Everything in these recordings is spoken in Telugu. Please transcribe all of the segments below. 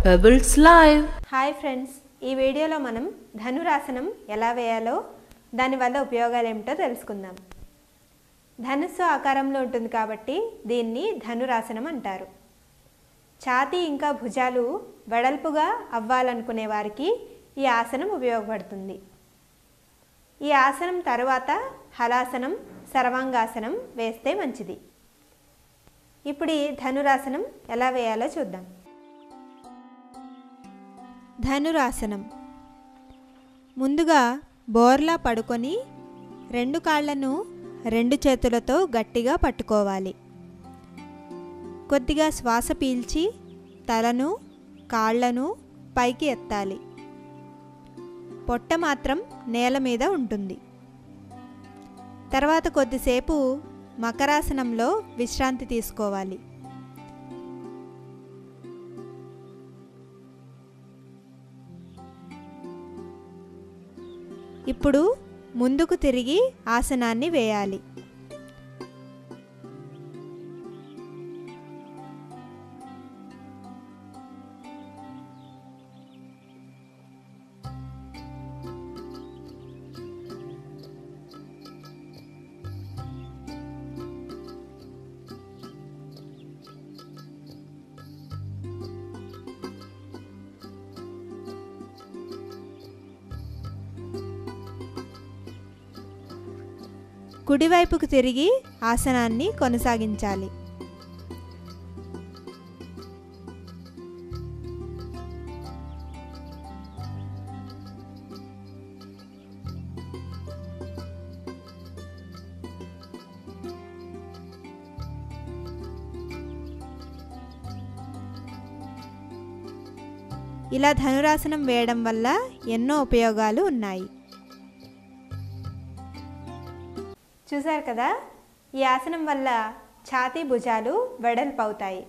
Pebbles Live. హాయ్ ఫ్రెండ్స్, ఈ వీడియోలో మనం ధనురాసనం ఎలా వేయాలో దానివల్ల ఉపయోగాలు ఏమిటో తెలుసుకుందాం. ధనుస్సు ఆకారంలో ఉంటుంది కాబట్టి దీన్ని ధనురాసనం అంటారు. ఛాతీ ఇంకా భుజాలు వెడల్పుగా అవ్వాలనుకునే వారికి ఈ ఆసనం ఉపయోగపడుతుంది. ఈ ఆసనం తర్వాత హలాసనం, సర్వాంగాసనం వేస్తే మంచిది. ఇప్పుడు ఈ ధనురాసనం ఎలా వేయాలో చూద్దాం. ధనురాసనం. ముందుగా బోర్లా పడుకొని రెండు కాళ్లను రెండు చేతులతో గట్టిగా పట్టుకోవాలి. కొద్దిగా శ్వాస పీల్చి తలను, కాళ్లను పైకి ఎత్తాలి. పొట్ట మాత్రం నేల మీద ఉంటుంది. తర్వాత కొద్దిసేపు మకరాసనంలో విశ్రాంతి తీసుకోవాలి. ఇప్పుడు ముందుకు తిరిగి ఆసనాన్ని వేయాలి. కుడివైపుకు తిరిగి ఆసనాన్ని కొనసాగించాలి. ఇలా ధనురాసనం వేయడం వల్ల ఎన్నో ఉపయోగాలు ఉన్నాయి. చూశారు కదా, ఈ ఆసనం వల్ల ఛాతీ భుజాలు వెడల్పు అవుతాయి.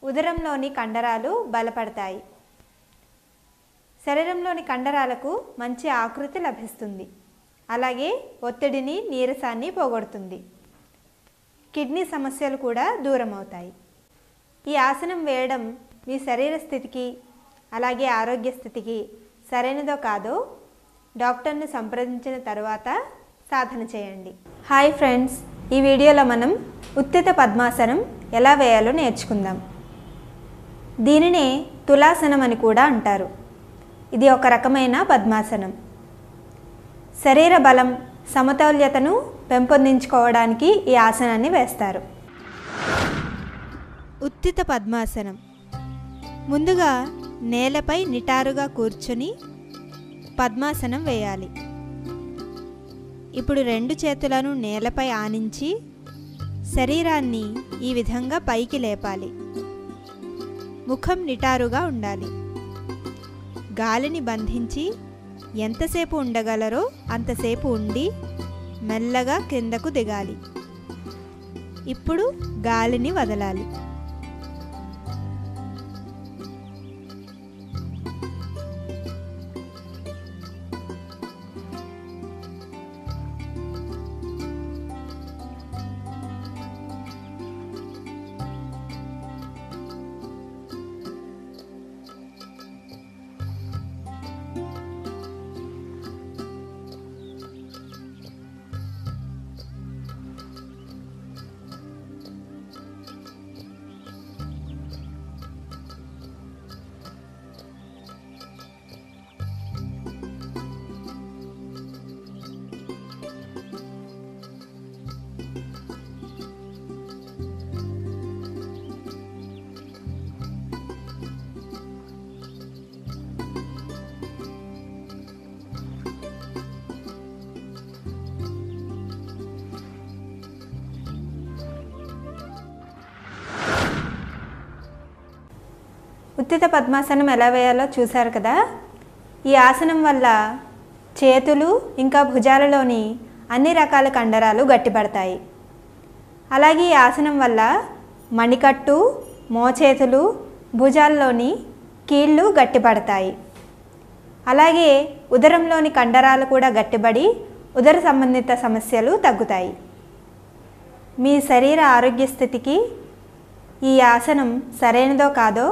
ఉదరంలోని కండరాలు బలపడతాయి. శరీరంలోని కండరాలకు మంచి ఆకృతి లభిస్తుంది. అలాగే ఒత్తిడిని, నీరసాన్ని పోగొడుతుంది. కిడ్నీ సమస్యలు కూడా దూరం అవుతాయి. ఈ ఆసనం వేయడం మీ శరీర స్థితికి, అలాగే ఆరోగ్య స్థితికి సరైనదో కాదో డాక్టర్ని సంప్రదించిన తర్వాత సాధన చేయండి. హాయ్ ఫ్రెండ్స్, ఈ వీడియోలో మనం ఉత్థిత పద్మాసనం ఎలా వేయాలో నేర్చుకుందాం. దీనినే తులాసనం అని కూడా అంటారు. ఇది ఒక రకమైన పద్మాసనం. శరీర బలం, సమతౌల్యతను పెంపొందించుకోవడానికి ఈ ఆసనాన్ని వేస్తారు. ఉత్థిత పద్మాసనం. ముందుగా నేలపై నిటారుగా కూర్చొని పద్మాసనం వేయాలి. ఇప్పుడు రెండు చేతులను నేలపై ఆనించి శరీరాన్ని ఈ విధంగా పైకి లేపాలి. ముఖం నిటారుగా ఉండాలి. గాలిని బంధించి ఎంతసేపు ఉండగలరో అంతసేపు ఉండి మెల్లగా క్రిందకు దిగాలి. ఇప్పుడు గాలిని వదలాలి. ఉత్థిత పద్మాసనం ఎలా వేయాలో చూశారు కదా. ఈ ఆసనం వల్ల చేతులు ఇంకా భుజాలలోని అన్ని రకాల కండరాలు గట్టిపడతాయి. అలాగే ఈ ఆసనం వల్ల మణికట్టు, మోచేతులు, భుజాల్లోని కీళ్ళు గట్టిపడతాయి. అలాగే ఉదరంలోని కండరాలు కూడా గట్టిపడి ఉదర సంబంధిత సమస్యలు తగ్గుతాయి. మీ శరీర ఆరోగ్య స్థితికి ఈ ఆసనం సరైనదో కాదో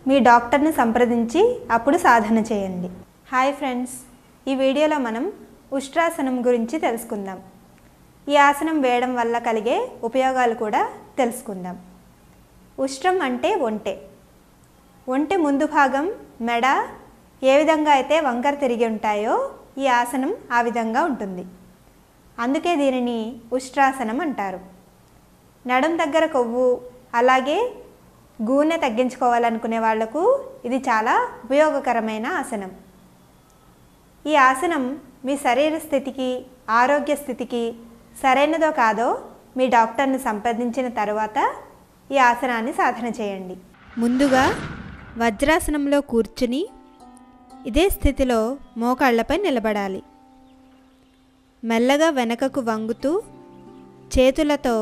మీ డాక్టర్ని సంప్రదించి అప్పుడు సాధన చేయండి. హాయ్ ఫ్రెండ్స్, ఈ వీడియోలో మనం ఉష్ట్రాసనం గురించి తెలుసుకుందాం. ఈ ఆసనం వేయడం వల్ల కలిగే ఉపయోగాలు కూడా తెలుసుకుందాం. ఉష్ట్రం అంటే ఒంటె. ఒంటె ముందు భాగం, మెడ ఏ విధంగా అయితే వంకర తిరిగి ఉంటాయో ఈ ఆసనం ఆ విధంగా ఉంటుంది. అందుకే దీనిని ఉష్ట్రాసనం అంటారు. నడుం దగ్గర కొవ్వు అలాగే గూనె తగ్గించుకోవాలనుకునే వాళ్లకు ఇది చాలా ఉపయోగకరమైన ఆసనం. ఈ ఆసనం మీ శరీర స్థితికి, ఆరోగ్య స్థితికి సరైనదో కాదో మీ డాక్టర్ని సంప్రదించిన తర్వాత ఈ ఆసనాన్ని సాధన చేయండి. ముందుగా వజ్రాసనంలో కూర్చుని ఇదే స్థితిలో మోకాళ్లపై నిలబడాలి. మెల్లగా వెనకకు వంగుతూ చేతులతో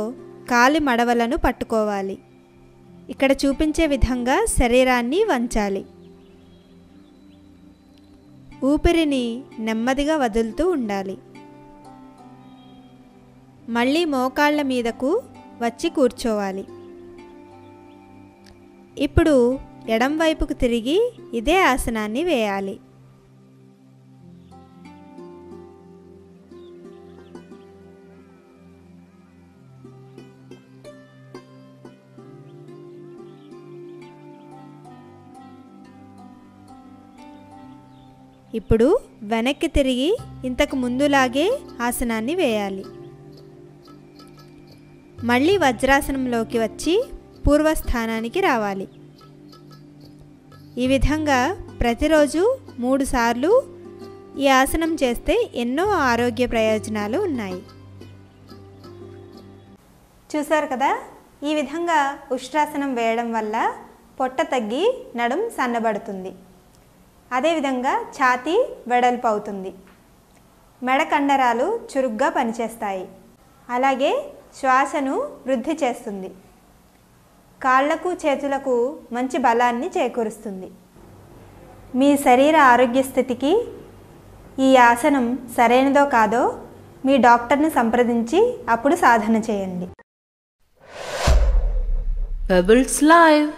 కాలి మడవలను పట్టుకోవాలి. ఇక్కడ చూపించే విధంగా శరీరాన్ని వంచాలి. ఊపిరిని నెమ్మదిగా వదులుతూ ఉండాలి. మళ్ళీ మోకాళ్ళ మీదకు వచ్చి కూర్చోవాలి. ఇప్పుడు ఎడం వైపుకు తిరిగి ఇదే ఆసనాన్ని వేయాలి. ఇప్పుడు వెనక్కి తిరిగి ఇంతకు ముందులాగే ఆసనాన్ని వేయాలి. మళ్ళీ వజ్రాసనంలోకి వచ్చి పూర్వస్థానానికి రావాలి. ఈ విధంగా ప్రతిరోజు 3 సార్లు ఈ ఆసనం చేస్తే ఎన్నో ఆరోగ్య ప్రయోజనాలు ఉన్నాయి. చూశారు కదా, ఈ విధంగా ఉష్ట్రాసనం వేయడం వల్ల పొట్ట తగ్గి నడుం సన్నబడుతుంది. అదేవిధంగా ఛాతీ వెడల్పు అవుతుంది. మెడ కండరాలు చురుగ్గా పనిచేస్తాయి. అలాగే శ్వాసను వృద్ధి చేస్తుంది. కాళ్లకు చేతులకు మంచి బలాన్ని చేకూరుస్తుంది. మీ శరీర ఆరోగ్య స్థితికి ఈ ఆసనం సరైనదో కాదో మీ డాక్టర్ని సంప్రదించి అప్పుడు సాధన చేయండి. Pebbles Live